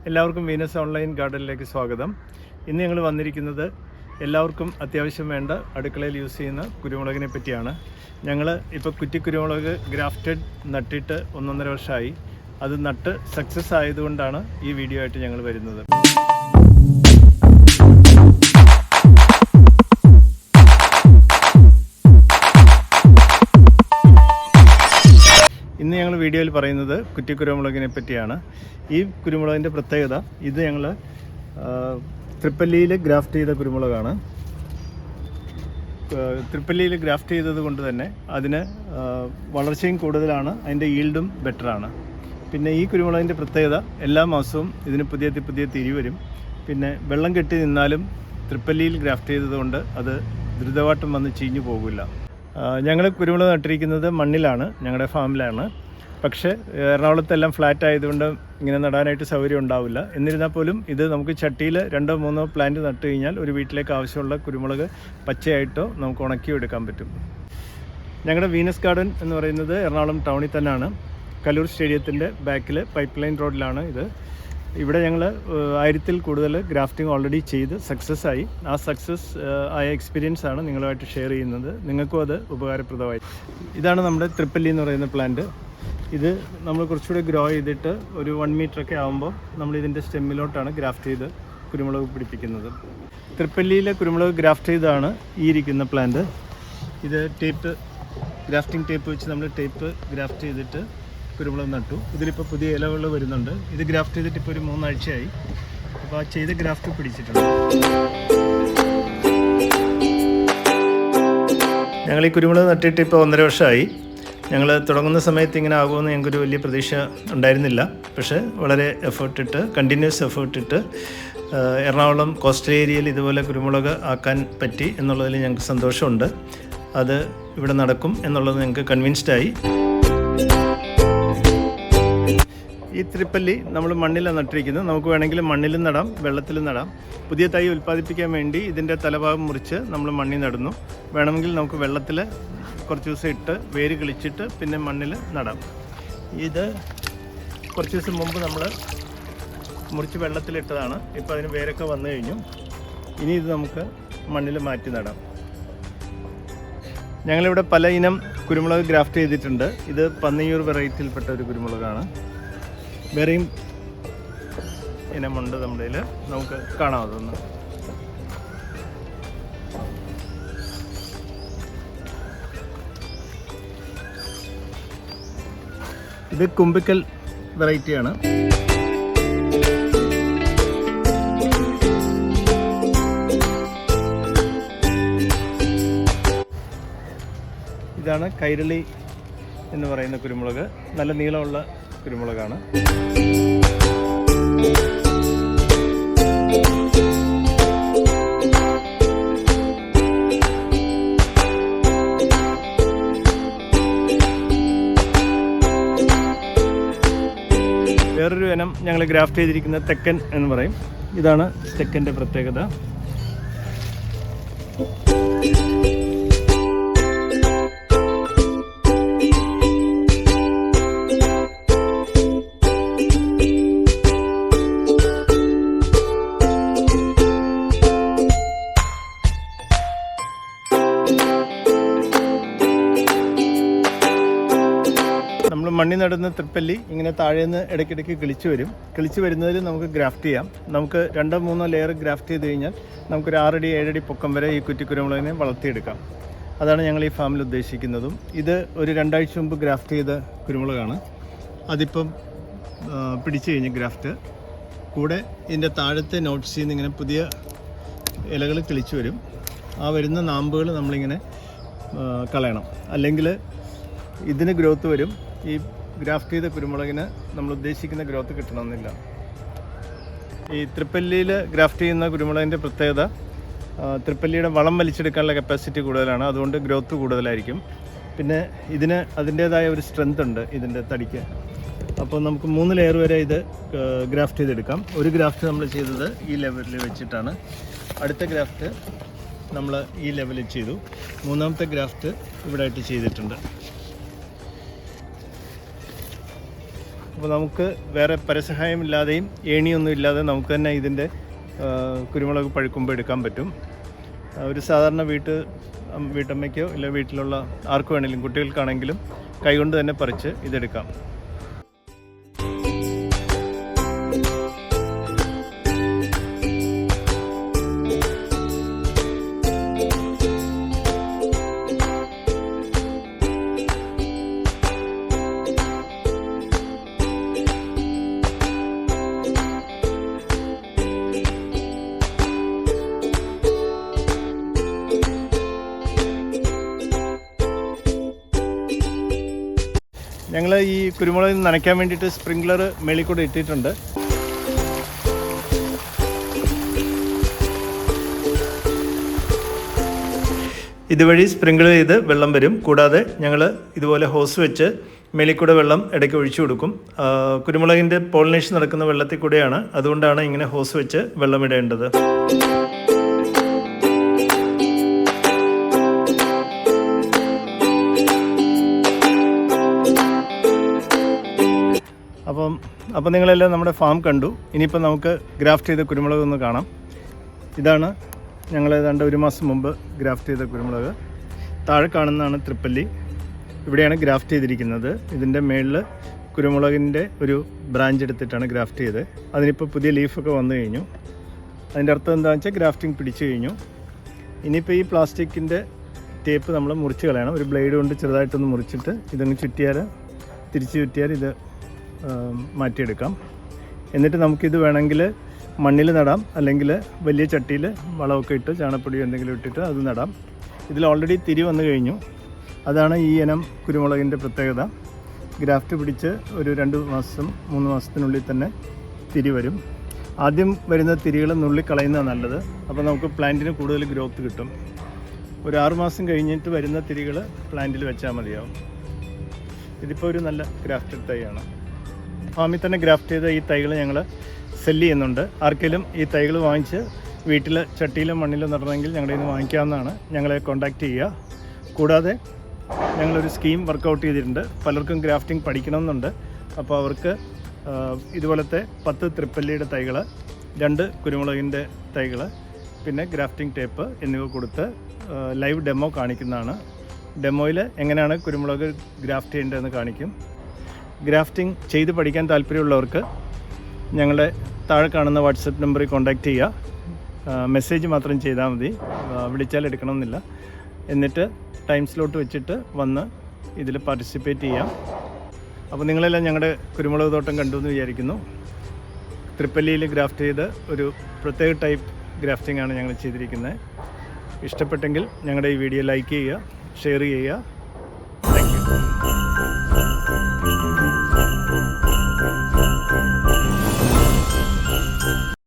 എല്ലാവർക്കും Venus online ഗാർഡനിലേക്ക് സ്വാഗതം. ഇന്ന് ഞങ്ങൾ വന്നിരിക്കുന്നത് എല്ലാവർക്കും അത്യാവശ്യം വേണ്ട അടുക്കളയിൽ യൂസ് ചെയ്യുന്ന കുരുമുളകിനെ പറ്റിയാണ്. ഞങ്ങൾ ഇപ്പോൾ കുറ്റിക്കുരുമുളക് ഗ്രാഫ്റ്റഡ് നട്ടിട്ട് 1.5 വർഷമായി. അത് നട്ട് സക്സസ് ആയതുകൊണ്ടാണ് ഈ വീഡിയോ ആയിട്ട് ഞങ്ങൾ വരുന്നത്. ഇന്ന് ഞങ്ങൾ വീഡിയോയിൽ പറയുന്നത് കുറ്റിക്കുരുമുളകിനെ പറ്റിയാണ്. ഈ കുരുമുളകിൻ്റെ പ്രത്യേകത, ഇത് ഞങ്ങൾ തൃപ്പല്ലിയിൽ ഗ്രാഫ്റ്റ് ചെയ്ത കുരുമുളകാണ്. തൃപ്പല്ലിയിൽ ഗ്രാഫ്റ്റ് ചെയ്തത് കൊണ്ട് തന്നെ അതിന് വളർച്ചയും കൂടുതലാണ്, അതിൻ്റെ ഈൽഡും ബെറ്ററാണ്. പിന്നെ ഈ കുരുമുളകിൻ്റെ പ്രത്യേകത, എല്ലാ മാസവും ഇതിന് പുതിയ തിരി വരും. പിന്നെ വെള്ളം കെട്ടി നിന്നാലും തൃപ്പല്ലിയിൽ ഗ്രാഫ്റ്റ് ചെയ്തതുകൊണ്ട് അത് ദ്രുതവാട്ടം വന്ന് ചീഞ്ഞു പോകില്ല. ഞങ്ങൾ കുരുമുളക് നട്ടിരിക്കുന്നത് മണ്ണിലാണ്, ഞങ്ങളുടെ ഫാമിലാണ്. പക്ഷേ എറണാകുളത്തെല്ലാം ഫ്ലാറ്റ് ആയതുകൊണ്ട് ഇങ്ങനെ നടാനായിട്ട് സൗകര്യം ഉണ്ടാവില്ല. എന്നിരുന്നാൽ പോലും ഇത് നമുക്ക് ചട്ടിയിൽ 2-3 പ്ലാന്റ് നട്ട് കഴിഞ്ഞാൽ ഒരു വീട്ടിലേക്ക് ആവശ്യമുള്ള കുരുമുളക് പച്ചയായിട്ടോ നമുക്ക് ഉണക്കിയോ എടുക്കാൻ പറ്റും. ഞങ്ങളുടെ വീനസ് ഗാർഡൻ എന്ന് പറയുന്നത് എറണാകുളം ടൗണിൽ തന്നെയാണ്. കലൂർ സ്റ്റേഡിയത്തിൻ്റെ ബാക്കിൽ പൈപ്പ് ലൈൻ റോഡിലാണ് ഇത്. ഇവിടെ ഞങ്ങൾ 1000-ൽ കൂടുതൽ ഗ്രാഫ്റ്റിംഗ് ഓൾറെഡി ചെയ്ത് സക്സസ് ആയി. ആ സക്സസ് ആയ എക്സ്പീരിയൻസ് ആണ് നിങ്ങളുമായിട്ട് ഷെയർ ചെയ്യുന്നത്. നിങ്ങൾക്കും അത് ഉപകാരപ്രദമായി. ഇതാണ് നമ്മുടെ തൃപ്പല്ലി എന്ന് പറയുന്ന പ്ലാന്റ്. ഇത് നമ്മൾ കുറച്ചുകൂടി ഗ്രോ ചെയ്തിട്ട് ഒരു 1 മീറ്ററൊക്കെ ആകുമ്പോൾ നമ്മൾ ഇതിൻ്റെ സ്റ്റെമ്മിലോട്ടാണ് ഗ്രാഫ്റ്റ് ചെയ്ത് കുരുമുളക് പിടിപ്പിക്കുന്നത്. തൃപ്പല്ലിയിലെ കുരുമുളക് ഗ്രാഫ്റ്റ് ചെയ്താണ് ഈ ഇരിക്കുന്ന പ്ലാന്റ്. ഇത് ഗ്രാഫ്റ്റിംഗ് ടേപ്പ് വെച്ച് നമ്മൾ ഗ്രാഫ്റ്റ് ചെയ്തിട്ട് കുരുമുളക് നട്ടു. ഇതിലിപ്പോൾ പുതിയ ഇലകൾ വരുന്നുണ്ട്. ഇത് ഗ്രാഫ്റ്റ് ചെയ്തിട്ട് ഇപ്പോൾ ഒരു 3 ആഴ്ചയായി. അപ്പോൾ ആ ചെയ്ത ഗ്രാഫ്റ്റ് പിടിച്ചിട്ടുണ്ട്. ഞങ്ങൾ ഈ കുരുമുളക് നട്ടിട്ട് ഇപ്പോൾ 1.5 വർഷമായി. ഞങ്ങൾ തുടങ്ങുന്ന സമയത്ത് ഇങ്ങനെ ആകുമെന്ന് ഞങ്ങൾക്കൊരു വലിയ പ്രതീക്ഷ ഉണ്ടായിരുന്നില്ല. പക്ഷേ വളരെ കണ്ടിന്യൂസ് എഫേർട്ട് ഇട്ട് എറണാകുളം കോസ്റ്റൽ ഏരിയയിൽ ഇതുപോലെ കുരുമുളക് ആക്കാൻ പറ്റി എന്നുള്ളതിൽ ഞങ്ങൾക്ക് സന്തോഷമുണ്ട്. അത് ഇവിടെ നടക്കും എന്നുള്ളത് ഞങ്ങൾക്ക് കൺവിൻസ്ഡായി. ഈ തൃപ്പല്ലി നമ്മൾ മണ്ണിലാണ് നട്ടിരിക്കുന്നത്. നമുക്ക് വേണമെങ്കിൽ മണ്ണിലും നടാം, വെള്ളത്തിലും നടാം. പുതിയ തൈ ഉൽപ്പാദിപ്പിക്കാൻ വേണ്ടി ഇതിൻ്റെ തലഭാഗം മുറിച്ച് നമ്മൾ മണ്ണിൽ നടുന്നു. വേണമെങ്കിൽ നമുക്ക് വെള്ളത്തിൽ കുറച്ച് ദിവസം ഇട്ട് വേര് കിളിച്ചിട്ട് പിന്നെ മണ്ണിൽ നടാം. ഇത് കുറച്ച് ദിവസം മുമ്പ് നമ്മൾ മുറിച്ച് വെള്ളത്തിലിട്ടതാണ്. ഇപ്പോൾ അതിന് വേരൊക്കെ വന്നു കഴിഞ്ഞു. ഇനി ഇത് നമുക്ക് മണ്ണിൽ മാറ്റി നടാം. ഞങ്ങളിവിടെ പല ഇനം കുരുമുളക് ഗ്രാഫ്റ്റ് ചെയ്തിട്ടുണ്ട്. ഇത് പന്നിയൂർ വെറൈറ്റിയിൽപ്പെട്ട ഒരു കുരുമുളകാണ്. വേറെയും ഇനമുണ്ട് നമ്മുടെ കയ്യിൽ, നമുക്ക് കാണാം. അതൊന്ന് ഇത് കുമ്പിക്കൽ വെറൈറ്റിയാണ്. ഇതാണ് കൈരളി എന്ന് പറയുന്ന കുരുമുളക്. നല്ല നീളമുള്ള കുരുമുളകാണ്. വേറൊരു ഇനം ഞങ്ങൾ ഗ്രാഫ്റ്റ് ചെയ്തിരിക്കുന്ന തെക്കൻ എന്ന് പറയും. ഇതാണ് തെക്കൻ്റെ പ്രത്യേകത. നമ്മൾ മണ്ണിൽ നടുന്ന തൃപ്പല്ലി ഇങ്ങനെ താഴേന്ന് ഇടയ്ക്കിടയ്ക്ക് കിളിച്ച് വരുന്നതിൽ നമുക്ക് ഗ്രാഫ്റ്റ് ചെയ്യാം. നമുക്ക് 2-3 ലെയർ ഗ്രാഫ്റ്റ് ചെയ്ത് കഴിഞ്ഞാൽ നമുക്കൊരു 6 അടി 7 അടി പൊക്കം വരെ ഈ കുറ്റിക്കുരുമുളകിനെ വളർത്തിയെടുക്കാം. അതാണ് ഞങ്ങൾ ഈ ഫാമിൽ ഉദ്ദേശിക്കുന്നതും. ഇത് ഒരു 2 ആഴ്ച മുമ്പ് ഗ്രാഫ്റ്റ് ചെയ്ത കുരുമുളകാണ്. അതിപ്പം പിടിച്ചു കഴിഞ്ഞ് ഗ്രാഫ്റ്റ്. കൂടെ ഇതിൻ്റെ താഴത്തെ നോട്ട്സിൽ നിന്ന് ഇങ്ങനെ പുതിയ ഇലകൾ കിളിച്ച് വരും. ആ വരുന്ന നാമ്പുകൾ നമ്മളിങ്ങനെ കളയണം, അല്ലെങ്കിൽ ഇതിന് ഗ്രോത്ത് വരും. ഈ ഗ്രാഫ്റ്റ് ചെയ്ത കുരുമുളകിന് നമ്മൾ ഉദ്ദേശിക്കുന്ന ഗ്രോത്ത് കിട്ടണമെന്നില്ല. ഈ തൃപ്പല്ലിയിൽ ഗ്രാഫ്റ്റ് ചെയ്യുന്ന കുരുമുളകിൻ്റെ പ്രത്യേകത, തൃപ്പല്ലിയുടെ വളം വലിച്ചെടുക്കാനുള്ള കപ്പാസിറ്റി കൂടുതലാണ്. അതുകൊണ്ട് ഗ്രോത്ത് കൂടുതലായിരിക്കും. പിന്നെ ഇതിന് അതിൻ്റേതായ ഒരു സ്ട്രെങ്ത് ഉണ്ട് ഇതിൻ്റെ തടിക്ക്. അപ്പോൾ നമുക്ക് 3 ലെയർ വരെ ഇത് ഗ്രാഫ്റ്റ് ചെയ്തെടുക്കാം. ഒരു ഗ്രാഫ്റ്റ് നമ്മൾ ചെയ്തത് ഈ ലെവലിൽ വെച്ചിട്ടാണ്. അടുത്ത ഗ്രാഫ്റ്റ് നമ്മൾ ഈ ലെവലിൽ ചെയ്തു. 3ാമത്തെ ഗ്രാഫ്റ്റ് ഇവിടെ ആയിട്ട് ചെയ്തിട്ടുണ്ട്. അപ്പോൾ നമുക്ക് വേറെ പരസഹായമില്ലാതെയും ഏണിയൊന്നും ഇല്ലാതെ നമുക്ക് തന്നെ ഇതിൻ്റെ കുരുമുളക് പഴുക്കുമ്പോൾ എടുക്കാൻ പറ്റും. ഒരു സാധാരണ വീട്ടമ്മയ്ക്കോ ഇല്ല വീട്ടിലുള്ള ആർക്ക് വേണമെങ്കിലും കുട്ടികൾക്കാണെങ്കിലും കൈകൊണ്ട് തന്നെ പറിച്ച് ഇതെടുക്കാം. ഞങ്ങൾ ഈ കുരുമുളക് നനയ്ക്കാൻ വേണ്ടിയിട്ട് സ്പ്രിംഗ്ലർ മേളിൽ കൂടെ ഇട്ടിട്ടുണ്ട്. ഇതുവഴി സ്പ്രിംഗിൾ ചെയ്ത് വെള്ളം വരും. കൂടാതെ ഞങ്ങൾ ഇതുപോലെ ഹോസ് വെച്ച് മേളിൽ കൂടെ വെള്ളം ഇടയ്ക്ക് ഒഴിച്ചു കൊടുക്കും. കുരുമുളകിൻ്റെ പോളിനേഷൻ നടക്കുന്ന വെള്ളത്തിൽ കൂടെയാണ്, അതുകൊണ്ടാണ് ഇങ്ങനെ ഹോസ് വെച്ച് വെള്ളം ഇടേണ്ടത്. അപ്പം നിങ്ങളെല്ലാം നമ്മുടെ ഫാം കണ്ടു. ഇനിയിപ്പോൾ നമുക്ക് ഗ്രാഫ്റ്റ് ചെയ്ത കുരുമുളക് ഒന്ന് കാണാം. ഇതാണ് ഞങ്ങൾ ഏതാണ്ട് 1 മാസം മുമ്പ് ഗ്രാഫ്റ്റ് ചെയ്ത കുരുമുളക്. താഴെ കാണുന്നതാണ് തൃപ്പല്ലി. ഇവിടെയാണ് ഗ്രാഫ്റ്റ് ചെയ്തിരിക്കുന്നത്. ഇതിൻ്റെ മേളിൽ കുരുമുളകിൻ്റെ ഒരു ബ്രാഞ്ച് എടുത്തിട്ടാണ് ഗ്രാഫ്റ്റ് ചെയ്തത്. അതിനിപ്പോൾ പുതിയ ലീഫൊക്കെ വന്നു കഴിഞ്ഞു. അതിൻ്റെ അർത്ഥം എന്താണെന്ന് വെച്ചാൽ ഗ്രാഫ്റ്റിംഗ് പിടിച്ചു കഴിഞ്ഞു. ഇനിയിപ്പോൾ ഈ പ്ലാസ്റ്റിക്കിൻ്റെ ടേപ്പ് നമ്മൾ മുറിച്ച് കളയണം. ഒരു ബ്ലേഡ് കൊണ്ട് ചെറുതായിട്ടൊന്ന് മുറിച്ചിട്ട് ഇതങ്ങ് തിരിച്ച് ചുറ്റിയാൽ ഇത് മാറ്റിയെടുക്കാം. എന്നിട്ട് നമുക്കിത് വേണമെങ്കിൽ മണ്ണിൽ നടാം, അല്ലെങ്കിൽ വലിയ ചട്ടിയിൽ വളമൊക്കെ ഇട്ട് ചാണകപ്പൊടി എന്തെങ്കിലും ഇട്ടിട്ട് അത് നടാം. ഇതിൽ ഓൾറെഡി തിരി വന്നു കഴിഞ്ഞു. അതാണ് ഈ ഇനം കുരുമുളകിൻ്റെ പ്രത്യേകത. ഗ്രാഫ്റ്റ് പിടിച്ച് ഒരു 2 മാസം 3 മാസത്തിനുള്ളിൽ തന്നെ തിരി വരും. ആദ്യം വരുന്ന തിരികൾ നുള്ളിക്കളയുന്നതാണ് നല്ലത്. അപ്പോൾ നമുക്ക് പ്ലാന്റിന് കൂടുതൽ ഗ്രോത്ത് കിട്ടും. ഒരു 6 മാസം കഴിഞ്ഞിട്ട് വരുന്ന തിരികൾ പ്ലാന്റിൽ വെച്ചാൽ മതിയാവും. ഇതിപ്പോൾ ഒരു നല്ല ഗ്രാഫ്റ്റഡ് തൈയാണ്. ഫാമിൽ തന്നെ ഗ്രാഫ്റ്റ് ചെയ്ത ഈ തൈകൾ ഞങ്ങൾ സെല്ല് ചെയ്യുന്നുണ്ട്. ആർക്കെങ്കിലും ഈ തൈകൾ വാങ്ങിച്ച് വീട്ടിൽ ചട്ടിയിലും മണ്ണിലും നടണമെങ്കിൽ ഞങ്ങളുടെ നിന്ന് വാങ്ങിക്കാവുന്നതാണ്. ഞങ്ങളെ കോൺടാക്റ്റ് ചെയ്യുക. കൂടാതെ ഞങ്ങളൊരു സ്കീം വർക്കൗട്ട് ചെയ്തിട്ടുണ്ട്. പലർക്കും ഗ്രാഫ്റ്റിംഗ് പഠിക്കണമെന്നുണ്ട്. അപ്പോൾ അവർക്ക് ഇതുപോലത്തെ 10 തൃപ്പല്ലിയുടെ തൈകൾ, 2 കുരുമുളകിൻ്റെ തൈകൾ, പിന്നെ ഗ്രാഫ്റ്റിംഗ് ടേപ്പ് എന്നിവ കൊടുത്ത് ലൈവ് ഡെമോ കാണിക്കുന്നതാണ്. ഡെമോയിൽ എങ്ങനെയാണ് കുരുമുളക് ഗ്രാഫ്റ്റ് ചെയ്യേണ്ടതെന്ന് കാണിക്കും. ഗ്രാഫ്റ്റിംഗ് ചെയ്ത് പഠിക്കാൻ താല്പര്യമുള്ളവർക്ക് ഞങ്ങളുടെ താഴെ കാണുന്ന വാട്സപ്പ് നമ്പറിൽ കോൺടാക്റ്റ് ചെയ്യുക. മെസ്സേജ് മാത്രം ചെയ്താൽ മതി, വിളിച്ചാൽ എടുക്കണമെന്നില്ല. എന്നിട്ട് ടൈം സ്ലോട്ട് വെച്ചിട്ട് വന്ന് ഇതിൽ പാർട്ടിസിപ്പേറ്റ് ചെയ്യാം. അപ്പോൾ നിങ്ങളെല്ലാം ഞങ്ങളുടെ കുരുമുളക് തോട്ടം കണ്ടു എന്ന് വിചാരിക്കുന്നു. തൃപ്പല്ലിയിൽ ഗ്രാഫ്റ്റ് ചെയ്ത് ഒരു പ്രത്യേക ടൈപ്പ് ഗ്രാഫ്റ്റിംഗ് ആണ് ഞങ്ങൾ ചെയ്തിരിക്കുന്നത്. ഇഷ്ടപ്പെട്ടെങ്കിൽ ഞങ്ങളുടെ ഈ വീഡിയോ ലൈക്ക് ചെയ്യുക, ഷെയർ ചെയ്യുക.